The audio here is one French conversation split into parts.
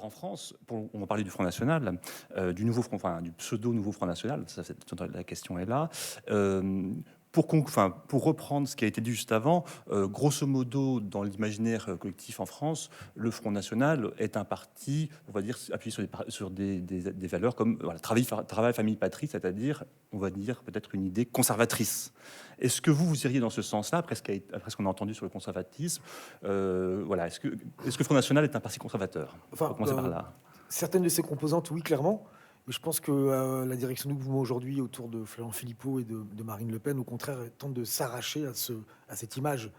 Alors en France, on va parler du Front National, du nouveau Front, enfin du pseudo nouveau Front National. La question est là. Pour reprendre ce qui a été dit juste avant, grosso modo, dans l'imaginaire collectif en France, le Front National est un parti, on va dire, appuyé sur des valeurs comme voilà, travail, famille, patrie, c'est-à-dire, on va dire, peut-être une idée conservatrice. Est-ce que vous iriez dans ce sens-là, après ce qu'on a entendu sur le conservatisme voilà, est-ce que le Front National est un parti conservateur? On va Enfin, commencer par là. certaines de ces composantes, oui, clairement. Mais je pense que la direction du mouvement aujourd'hui autour de Florent Philippot et de Marine Le Pen, au contraire, tente de s'arracher à cette image.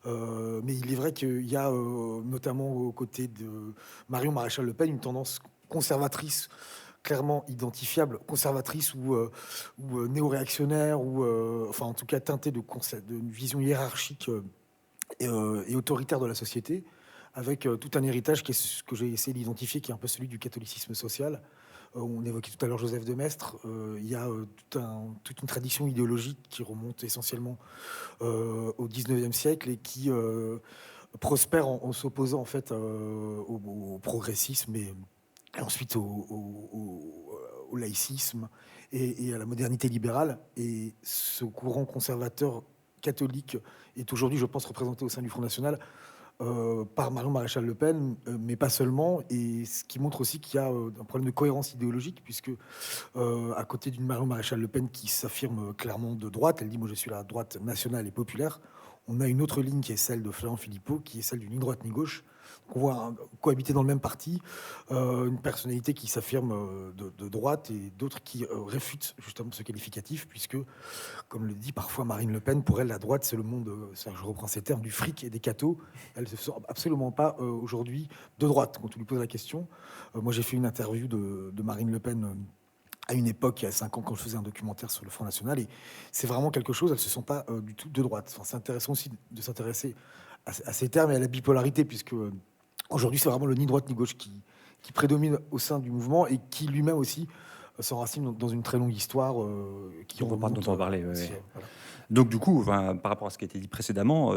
Mais il est vrai qu'il y a, notamment aux côtés de Marion Maréchal Le Pen, une tendance conservatrice clairement identifiable, conservatrice ou néo-réactionnaire, ou enfin en tout cas teintée d'une vision hiérarchique et autoritaire de la société, avec tout un héritage qui est ce que j'ai essayé d'identifier, qui est un peu celui du catholicisme social. On évoquait tout à l'heure Joseph de Maistre. Il y a toute une tradition idéologique qui remonte essentiellement au 19e siècle et qui prospère en s'opposant en fait au progressisme et ensuite au laïcisme et à la modernité libérale. Et ce courant conservateur catholique est aujourd'hui, je pense, représenté au sein du Front National par Marion Maréchal Le Pen, mais pas seulement, et ce qui montre aussi qu'il y a un problème de cohérence idéologique, puisque à côté d'une Marion Maréchal Le Pen qui s'affirme clairement de droite, elle dit « moi je suis la droite nationale et populaire », on a une autre ligne qui est celle de Florent Philippot, qui est celle du ni droite ni gauche. Donc on voit cohabiter dans le même parti une personnalité qui s'affirme de droite et d'autres qui réfutent justement ce qualificatif, puisque, comme le dit parfois Marine Le Pen, pour elle, la droite, c'est le monde, je reprends ces termes, du fric et des cathos. Elle ne se sent absolument pas aujourd'hui de droite, quand on lui pose la question. Moi, j'ai fait une interview de Marine Le Pen à une époque, il y a 5 ans, quand je faisais un documentaire sur le Front National, et c'est vraiment quelque chose, elle ne se sent pas du tout de droite. Enfin, c'est intéressant aussi de s'intéresser à ces termes et à la bipolarité, puisque aujourd'hui, c'est vraiment le ni droite ni gauche qui prédomine au sein du mouvement et qui lui-même aussi s'enracine dans une très longue histoire qui remonte. Dont on va parler. Aussi, voilà. Donc du coup, enfin, par rapport à ce qui a été dit précédemment,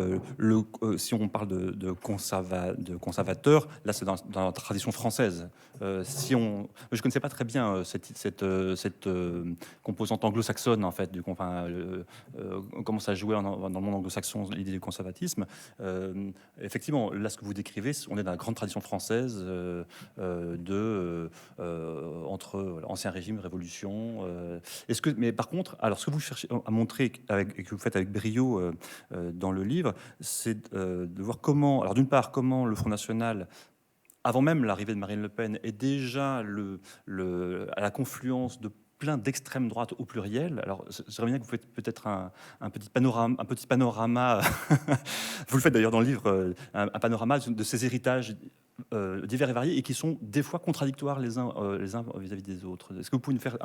si on parle de conservateur, là c'est dans la tradition française. Je ne connaissais pas très bien cette composante anglo-saxonne en fait, comment ça jouait dans le monde anglo-saxon l'idée du conservatisme. Effectivement, là ce que vous décrivez, on est dans la grande tradition française entre ancien régime, révolution. Mais par contre, alors ce que vous cherchez à montrer et que vous faites avec brio dans le livre, c'est de voir comment, alors d'une part, comment le Front National, avant même l'arrivée de Marine Le Pen, est déjà à la confluence de plein d'extrême droite au pluriel. Alors, j'aimerais bien que vous faites peut-être un petit panorama. Vous le faites d'ailleurs dans le livre, un panorama de ces héritages divers et variés et qui sont des fois contradictoires les uns vis-à-vis des autres. Est-ce que vous pouvez nous faire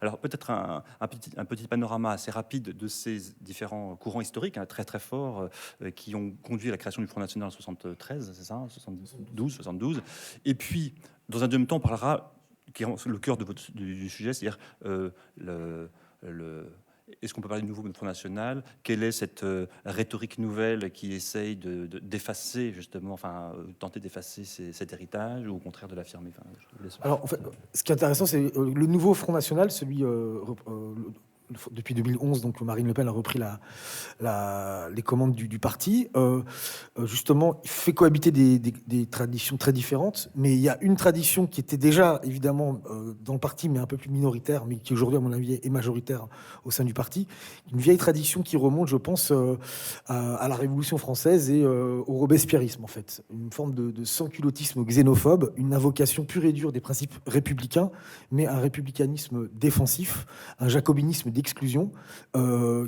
alors peut-être un petit panorama assez rapide de ces différents courants historiques très très forts qui ont conduit à la création du Front National en 73, c'est ça, 72, et puis dans un deuxième temps on parlera qui est le cœur du sujet, c'est-à-dire est-ce qu'on peut parler de nouveau Front National? Quelle est cette rhétorique nouvelle qui essaye d'effacer, justement, enfin, tenter d'effacer cet héritage, ou au contraire de l'affirmer? Alors, en fait, ce qui est intéressant, c'est le nouveau Front National, celui depuis 2011, donc Marine Le Pen a repris les commandes du parti. Justement, il fait cohabiter des traditions très différentes, mais il y a une tradition qui était déjà évidemment dans le parti, mais un peu plus minoritaire, mais qui aujourd'hui, à mon avis, est majoritaire au sein du parti. Une vieille tradition qui remonte, je pense, à la Révolution française et au robespierrisme, en fait. Une forme de sans-culottisme xénophobe, une invocation pure et dure des principes républicains, mais un républicanisme défensif, un jacobinisme d'exclusion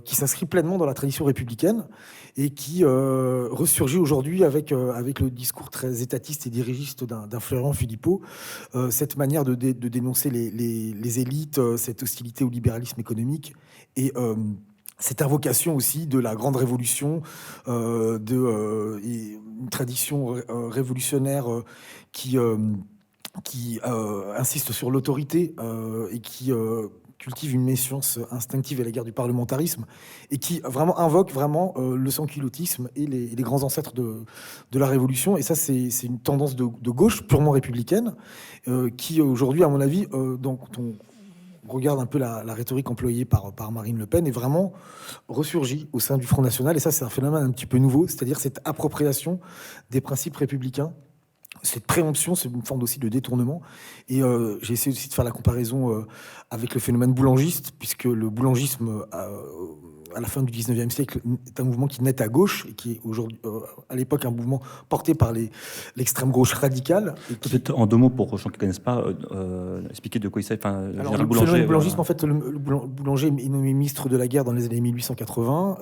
qui s'inscrit pleinement dans la tradition républicaine et qui ressurgit aujourd'hui avec le discours très étatiste et dirigiste d'un Florent Philippot, cette manière de dénoncer les élites, cette hostilité au libéralisme économique et cette invocation aussi de la grande révolution, une tradition révolutionnaire qui insiste sur l'autorité et qui cultive une méfiance instinctive à l'égard du parlementarisme et qui vraiment invoque vraiment le sans-culottisme et les grands ancêtres de la Révolution. Et ça, c'est une tendance de gauche purement républicaine qui, aujourd'hui, à mon avis, quand on regarde un peu la rhétorique employée par Marine Le Pen, est vraiment ressurgie au sein du Front National. Et ça, c'est un phénomène un petit peu nouveau, c'est-à-dire cette appropriation des principes républicains, cette préemption, c'est une forme aussi de détournement. Et j'ai essayé aussi de faire la comparaison avec le phénomène boulangiste, puisque le boulangisme, à la fin du 19e siècle, est un mouvement qui naît à gauche et qui est aujourd'hui, à l'époque, un mouvement porté par l'extrême gauche radicale. Peut-être en 2 mots pour les gens qui ne connaissent pas, expliquer de quoi il s'agit. Alors, le phénomène boulangisme, en fait, le boulanger est nommé ministre de la guerre dans les années 1880.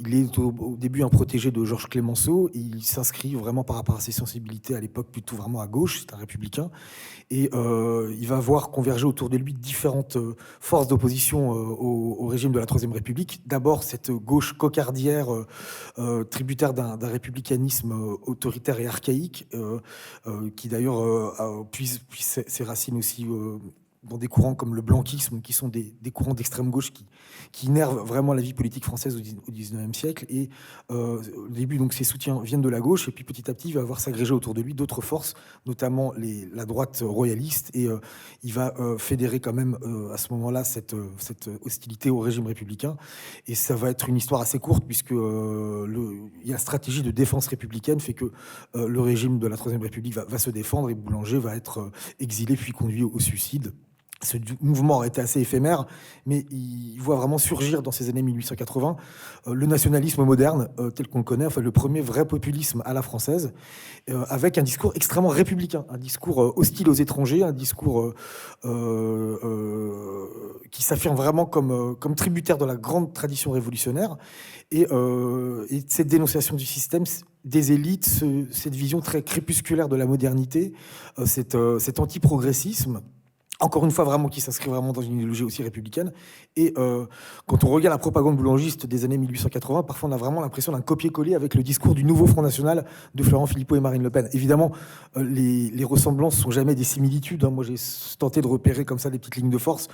Il est au début un protégé de Georges Clémenceau. Il s'inscrit vraiment par rapport à ses sensibilités à l'époque plutôt vraiment à gauche. C'est un républicain. Et il va voir converger autour de lui différentes forces d'opposition au régime de la Troisième République. D'abord, cette gauche cocardière, tributaire d'un républicanisme autoritaire et archaïque, qui d'ailleurs puise ses racines aussi dans des courants comme le blanquisme, qui sont des courants d'extrême gauche qui innervent vraiment la vie politique française au XIXe siècle. Et au début, donc, ses soutiens viennent de la gauche, et puis petit à petit, il va voir s'agréger autour de lui d'autres forces, notamment la droite royaliste, et il va fédérer quand même à ce moment-là cette hostilité au régime républicain. Et ça va être une histoire assez courte, puisque la stratégie de défense républicaine fait que le régime de la Troisième République va se défendre, et Boulanger va être exilé puis conduit au suicide. Ce mouvement a été assez éphémère, mais il voit vraiment surgir dans ces années 1880 le nationalisme moderne tel qu'on le connaît, enfin le premier vrai populisme à la française, avec un discours extrêmement républicain, un discours hostile aux étrangers, un discours qui s'affirme vraiment comme tributaire de la grande tradition révolutionnaire, et cette dénonciation du système, des élites, cette vision très crépusculaire de la modernité, cet anti-progressisme, encore une fois, vraiment, qui s'inscrit vraiment dans une idéologie aussi républicaine. Et quand on regarde la propagande boulangiste des années 1880, parfois on a vraiment l'impression d'un copier-coller avec le discours du nouveau Front National de Florent Philippot et Marine Le Pen. Évidemment, les ressemblances sont jamais des similitudes. Moi, j'ai tenté de repérer comme ça des petites lignes de force,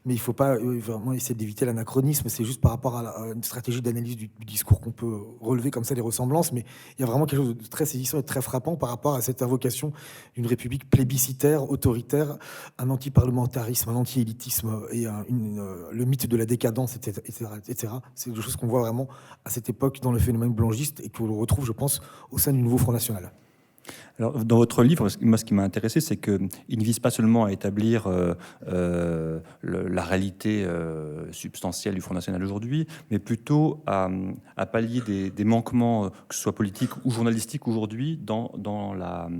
mais il ne faut pas vraiment essayer d'éviter l'anachronisme. C'est juste par rapport à une stratégie d'analyse du discours qu'on peut relever comme ça des ressemblances. Mais il y a vraiment quelque chose de très saisissant et de très frappant par rapport à cette invocation d'une république plébiscitaire, autoritaire, un anti-parlementarisme, un anti-élitisme et le mythe de la décadence, etc. C'est des choses qu'on voit vraiment à cette époque dans le phénomène boulangiste et qu'on le retrouve, je pense, au sein du nouveau Front National. Alors, dans votre livre, moi, ce qui m'a intéressé, c'est qu'il ne vise pas seulement à établir la réalité substantielle du Front National aujourd'hui, mais plutôt à pallier des manquements, que ce soit politiques ou journalistiques aujourd'hui, dans la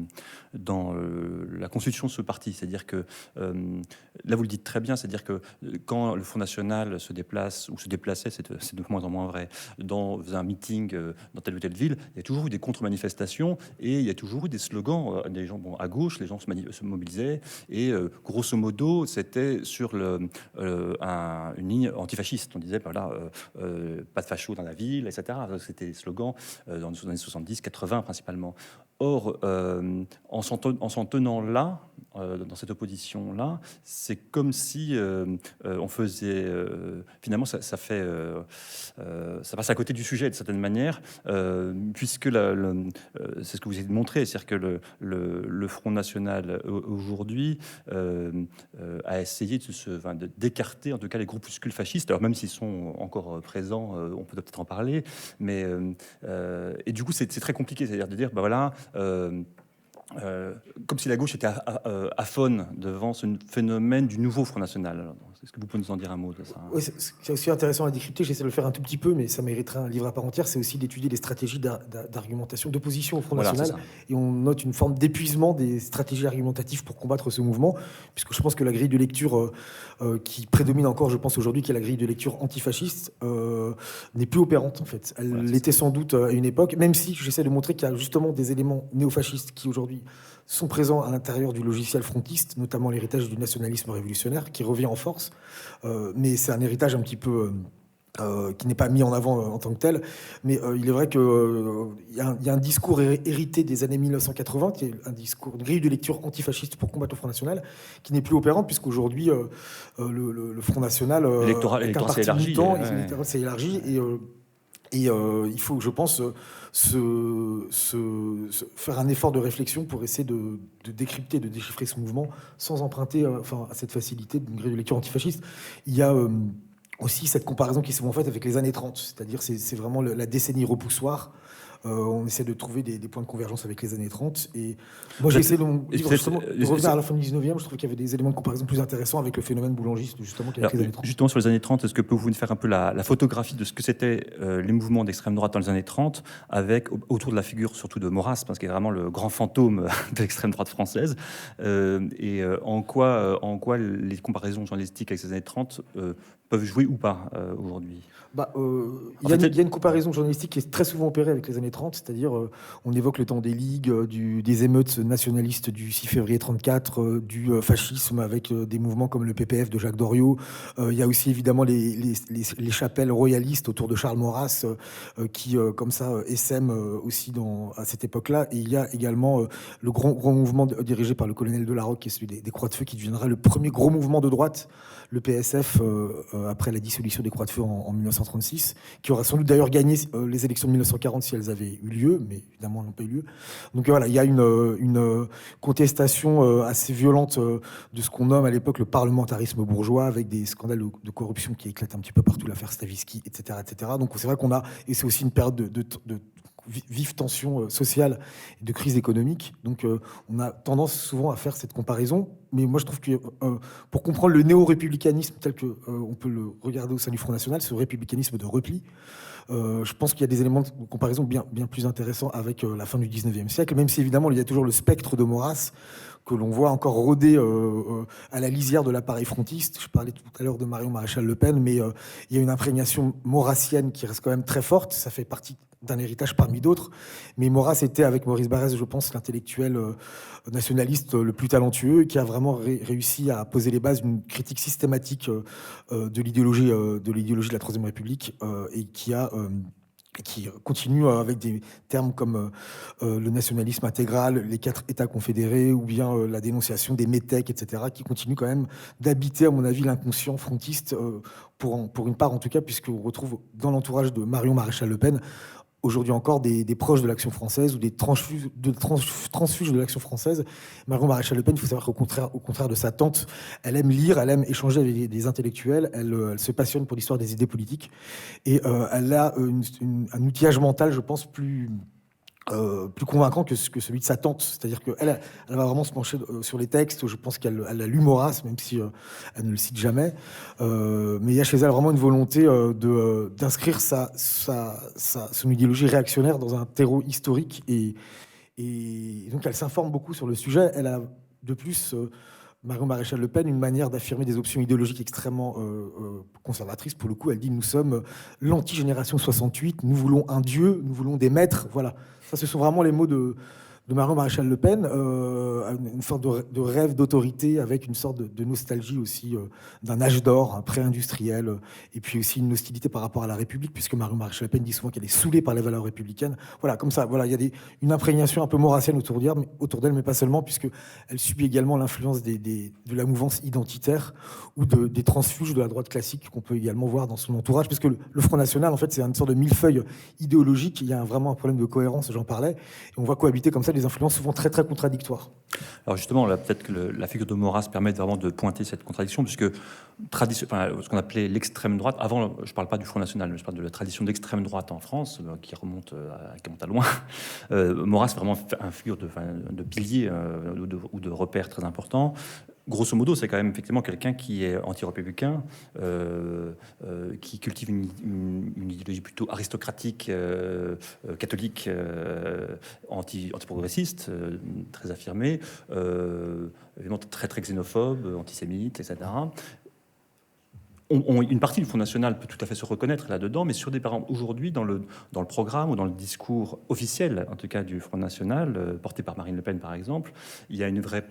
constitution de ce parti. C'est-à-dire que, là vous le dites très bien, c'est-à-dire que quand le Front National se déplace, ou se déplaçait, c'est de moins en moins vrai, dans un meeting dans telle ou telle ville, il y a toujours eu des contre-manifestations et il y a toujours eu des slogans, des gens à gauche, les gens se mobilisaient et grosso modo c'était sur une ligne antifasciste. On disait voilà, pas de fachos dans la ville, etc. C'était des slogans dans les années 70, 80 principalement. Or, en s'en tenant là, dans cette opposition-là, c'est comme si on faisait... finalement, ça passe à côté du sujet, de certaine manière, puisque c'est ce que vous avez montré, c'est-à-dire que le Front National, aujourd'hui, a essayé d'écarter, en tout cas, les groupuscules fascistes, alors même s'ils sont encore présents, on peut peut-être en parler, mais... et du coup, c'est très compliqué, c'est-à-dire de dire, ben voilà... comme si la gauche était aphone devant ce phénomène du nouveau Front National. Alors, est-ce que vous pouvez nous en dire un mot de ça? Oui, c'est aussi intéressant à décrypter. J'essaie de le faire un tout petit peu, mais ça mériterait un livre à part entière. C'est aussi d'étudier les stratégies d'argumentation, d'opposition au Front National. Et on note une forme d'épuisement des stratégies argumentatives pour combattre ce mouvement, puisque je pense que la grille de lecture qui prédomine encore, je pense aujourd'hui, qui est la grille de lecture antifasciste, n'est plus opérante en fait. Elle l'était sans doute à une époque, même si j'essaie de montrer qu'il y a justement des éléments néofascistes qui aujourd'hui sont présents à l'intérieur du logiciel frontiste, notamment l'héritage du nationalisme révolutionnaire qui revient en force. Mais c'est un héritage un petit peu qui n'est pas mis en avant en tant que tel, mais il est vrai qu'il y a un discours hérité des années 1980, qui est un discours, une grille de lecture antifasciste pour combattre le Front National, qui n'est plus opérant, puisqu'aujourd'hui, le Front National, avec un parti militant, l'électorat s'est élargi, et il faut, je pense, faire un effort de réflexion pour essayer de décrypter, de déchiffrer ce mouvement, sans emprunter à cette facilité d'une grille de lecture antifasciste. Il y a aussi cette comparaison qui est souvent faite avec les années 30, c'est-à-dire c'est vraiment la décennie repoussoir. On essaie de trouver des points de convergence avec les années 30. Et moi, j'ai essayé de revenir à la fin du 19e. Je trouve qu'il y avait des éléments de comparaison plus intéressants avec le phénomène boulangiste, justement, qu'avec les années 30. Justement, sur les années 30, est-ce que vous pouvez nous faire un peu la photographie de ce que c'était les mouvements d'extrême droite dans les années 30, avec autour de la figure surtout de Maurras, parce qu'il est vraiment le grand fantôme de l'extrême droite française, et en quoi les comparaisons journalistiques avec ces années 30 peuvent jouer ou pas aujourd'hui? Il y a une comparaison journalistique qui est très souvent opérée avec les années 30, c'est-à-dire on évoque le temps des ligues, des émeutes nationalistes du 6 février 34, du fascisme avec des mouvements comme le PPF de Jacques Doriot. Il y a aussi évidemment les chapelles royalistes autour de Charles Maurras qui, comme ça, essaiment aussi à cette époque-là. Et il y a également le grand mouvement dirigé par le colonel Delarocque, qui est celui des Croix de Feu, qui deviendra le premier gros mouvement de droite, le PSF, après la dissolution des Croix de Feu en 1936, qui aura sans doute d'ailleurs gagné les élections de 1940 si elles avaient eu lieu, mais évidemment elles n'ont pas eu lieu. Donc voilà, il y a une contestation assez violente de ce qu'on nomme à l'époque le parlementarisme bourgeois, avec des scandales de corruption qui éclatent un petit peu partout, l'affaire Stavisky, etc., etc. Donc c'est vrai qu'on a, et c'est aussi une période de vive tension sociale et de crise économique. Donc on a tendance souvent à faire cette comparaison. Mais moi je trouve que pour comprendre le néo-républicanisme tel que on peut le regarder au sein du Front National, ce républicanisme de repli, je pense qu'il y a des éléments de comparaison bien plus intéressants avec la fin du 19e siècle, même si évidemment il y a toujours le spectre de Maurras que l'on voit encore rôder à la lisière de l'appareil frontiste. Je parlais tout à l'heure de Marion Maréchal Le Pen, mais il y a une imprégnation maurassienne qui reste quand même très forte. Ça fait partie d'un héritage parmi d'autres. Mais Maurras était, avec Maurice Barrès, je pense, l'intellectuel nationaliste le plus talentueux, qui a vraiment réussi à poser les bases d'une critique systématique de l'idéologie de la Troisième République et qui continue avec des termes comme le nationalisme intégral, les 4 États confédérés, ou bien la dénonciation des métèques, etc., qui continue quand même d'habiter, à mon avis, l'inconscient frontiste, pour une part en tout cas, puisqu'on retrouve dans l'entourage de Marion Maréchal Le Pen, aujourd'hui encore, des proches de l'Action française ou des transfuges de l'Action française. Marion Maréchal Le Pen, il faut savoir qu'au contraire de sa tante, elle aime lire, elle aime échanger avec des intellectuels, elle se passionne pour l'histoire des idées politiques, et elle a un outillage mental, je pense, plus convaincant que celui de sa tante. C'est-à-dire qu'elle va vraiment se pencher sur les textes. Je pense qu'elle a lu Maurras, même si elle ne le cite jamais. Mais il y a chez elle vraiment une volonté d'inscrire son idéologie réactionnaire dans un terreau historique. Et donc elle s'informe beaucoup sur le sujet. Elle a de plus... Marion Maréchal Le Pen, une manière d'affirmer des options idéologiques extrêmement conservatrices. Pour le coup, elle dit « Nous sommes l'anti-génération 68, nous voulons un dieu, nous voulons des maîtres. » Voilà. Ça, ce sont vraiment les mots de Marion Maréchal Le Pen, une sorte de rêve d'autorité avec une sorte de nostalgie aussi d'un âge d'or, pré-industriel, et puis aussi une hostilité par rapport à la République, puisque Marion Maréchal Le Pen dit souvent qu'elle est saoulée par les valeurs républicaines. Voilà, comme ça, voilà, il y a une imprégnation un peu maurassienne autour d'elle, mais pas seulement, puisqu'elle subit également l'influence de la mouvance identitaire ou des transfuges de la droite classique qu'on peut également voir dans son entourage, parce que le Front National, en fait, c'est une sorte de millefeuille idéologique. Il y a vraiment un problème de cohérence, j'en parlais, et on voit cohabiter comme ça des influences souvent très très contradictoires. Alors justement, là, peut-être que la figure de Maurras permet vraiment de pointer cette contradiction, puisque ce qu'on appelait l'extrême droite, avant, je ne parle pas du Front National, mais je parle de la tradition d'extrême droite en France, qui remonte à loin. Maurras est vraiment une figure de pilier ou de repère très important. Grosso modo, c'est quand même effectivement quelqu'un qui est anti-républicain, qui cultive une idéologie plutôt aristocratique, catholique, anti-progressiste, très affirmée, évidemment très très xénophobe, antisémite, etc. une partie du Front National peut tout à fait se reconnaître là-dedans, mais par exemple, aujourd'hui, dans le programme ou dans le discours officiel, en tout cas du Front National, porté par Marine Le Pen par exemple, il y a une vraie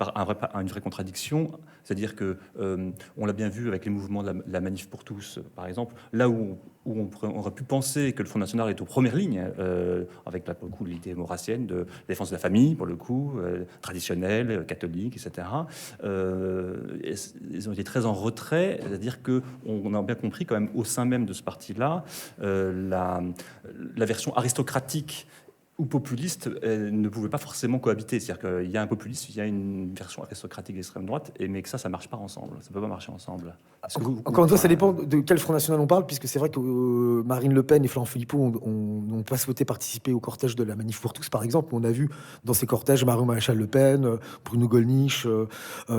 contradiction, c'est-à-dire que on l'a bien vu avec les mouvements de la Manif pour tous, par exemple, là où on aurait pu penser que le Front National est aux premières lignes, avec pour le coup l'idée maurassienne de défense de la famille, pour le coup, traditionnelle, catholique, etc. Ils ont été très en retrait, c'est-à-dire qu'on a bien compris quand même au sein même de ce parti-là la version aristocratique ou populiste ne pouvait pas forcément cohabiter. C'est-à-dire qu'il y a un populiste, il y a une version aristocratique d'extrême droite, mais que ça marche pas ensemble. Ça peut pas marcher ensemble. Encore une fois, ça dépend de quel Front National on parle, puisque c'est vrai que Marine Le Pen et Florent Philippot n'ont pas souhaité participer au cortège de la Manif pour tous, par exemple. On a vu dans ces cortèges Marion Maréchal Le Pen, Bruno Gollnisch,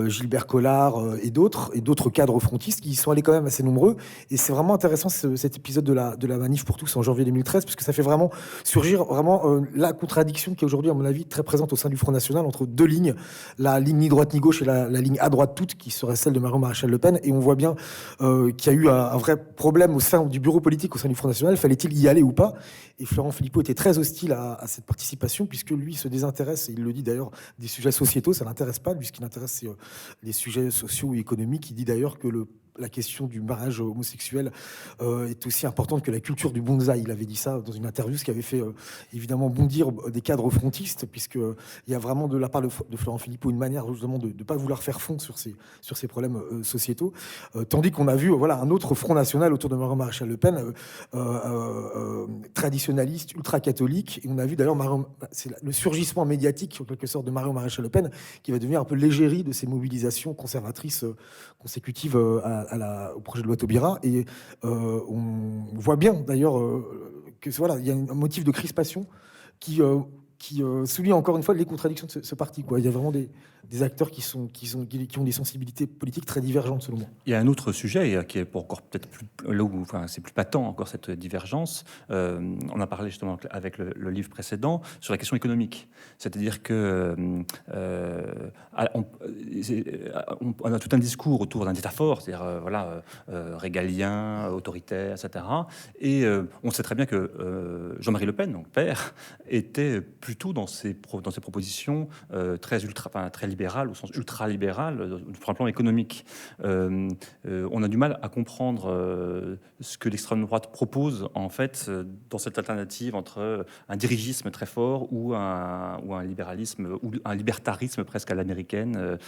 Gilbert Collard et d'autres cadres frontistes qui y sont allés quand même assez nombreux. Et c'est vraiment intéressant cet épisode de la Manif pour tous en janvier 2013, parce que ça fait vraiment surgir la contradiction qui est aujourd'hui, à mon avis, très présente au sein du Front National entre deux lignes, la ligne ni droite ni gauche et la ligne à droite toute, qui serait celle de Marion Maréchal Le Pen. Et on voit bien qu'il y a eu un vrai problème au sein du bureau politique, au sein du Front National. Fallait-il y aller ou pas? Et Florent Philippot était très hostile à cette participation, puisque lui se désintéresse, et il le dit d'ailleurs, des sujets sociétaux. Ça l'intéresse pas. Lui, ce qui l'intéresse, c'est les sujets sociaux et économiques. Il dit d'ailleurs que la question du mariage homosexuel est aussi importante que la culture du bonsaï. Il avait dit ça dans une interview, ce qui avait fait évidemment bondir des cadres frontistes, puisqu'il y a vraiment de la part de Florent Philippot une manière justement de ne pas vouloir faire fond sur ces problèmes sociétaux. Tandis qu'on a vu un autre Front National autour de Marion Maréchal Le Pen, traditionnaliste, ultra-catholique. Et on a vu d'ailleurs c'est le surgissement médiatique, en quelque sorte, de Marion Maréchal Le Pen, qui va devenir un peu l'égérie de ces mobilisations conservatrices consécutives au projet de loi Taubira. Et on voit bien d'ailleurs que il y a un motif de crispation qui souligne encore une fois les contradictions de ce parti. Il y a vraiment des acteurs qui ont des sensibilités politiques très divergentes, selon moi. Il y a un autre sujet qui est encore peut-être plus là où, c'est plus patent encore cette divergence. On a parlé justement avec le livre précédent sur la question économique. C'est-à-dire que on a tout un discours autour d'un État fort, c'est-à-dire régalien, autoritaire, etc. Et on sait très bien que Jean-Marie Le Pen, donc père, était plutôt dans ses propositions très libéral, au sens ultra-libéral, sur un plan économique. On a du mal à comprendre ce que l'extrême droite propose, en fait, dans cette alternative entre un dirigisme très fort ou un libéralisme, ou un libertarisme presque à l'américaine,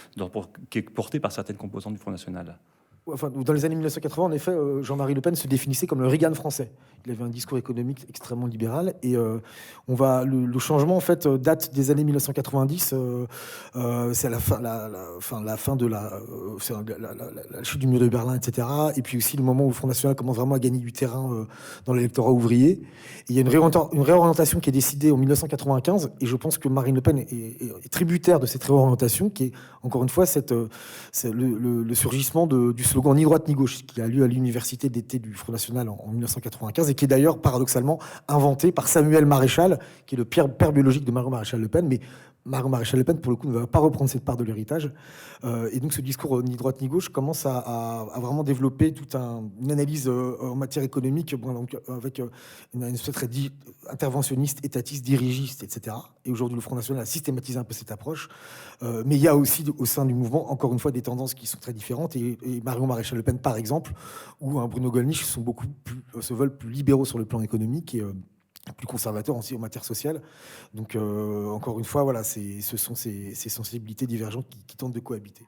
qui est porté par certaines composantes du Front National. Enfin, dans les années 1980, en effet, Jean-Marie Le Pen se définissait comme le Reagan français. Il avait un discours économique extrêmement libéral. Et le changement, en fait, date des années 1990. C'est la fin de la chute du mur de Berlin, etc. Et puis aussi le moment où le Front National commence vraiment à gagner du terrain dans l'électorat ouvrier. Et il y a une réorientation qui est décidée en 1995. Et je pense que Marine Le Pen est tributaire de cette réorientation, qui est, encore une fois, c'est le surgissement du slogan ni droite ni gauche, qui a lieu à l'université d'été du Front National en 1995, et qui est d'ailleurs paradoxalement inventé par Samuel Maréchal, qui est le père biologique de Marion Maréchal Le Pen. Mais Marion Maréchal Le Pen, pour le coup, ne va pas reprendre cette part de l'héritage. Et donc ce discours ni droite ni gauche commence à vraiment développer toute une analyse en matière économique, donc, avec une espèce très interventionniste, étatiste, dirigiste, etc. Et aujourd'hui, le Front National a systématisé un peu cette approche. Mais il y a aussi au sein du mouvement, encore une fois, des tendances qui sont très différentes. Et Marion Maréchal Le Pen, par exemple, ou Bruno Gollnisch se veulent plus libéraux sur le plan économique et plus conservateurs aussi en matière sociale. Donc, encore une fois, ce sont ces sensibilités divergentes qui tentent de cohabiter.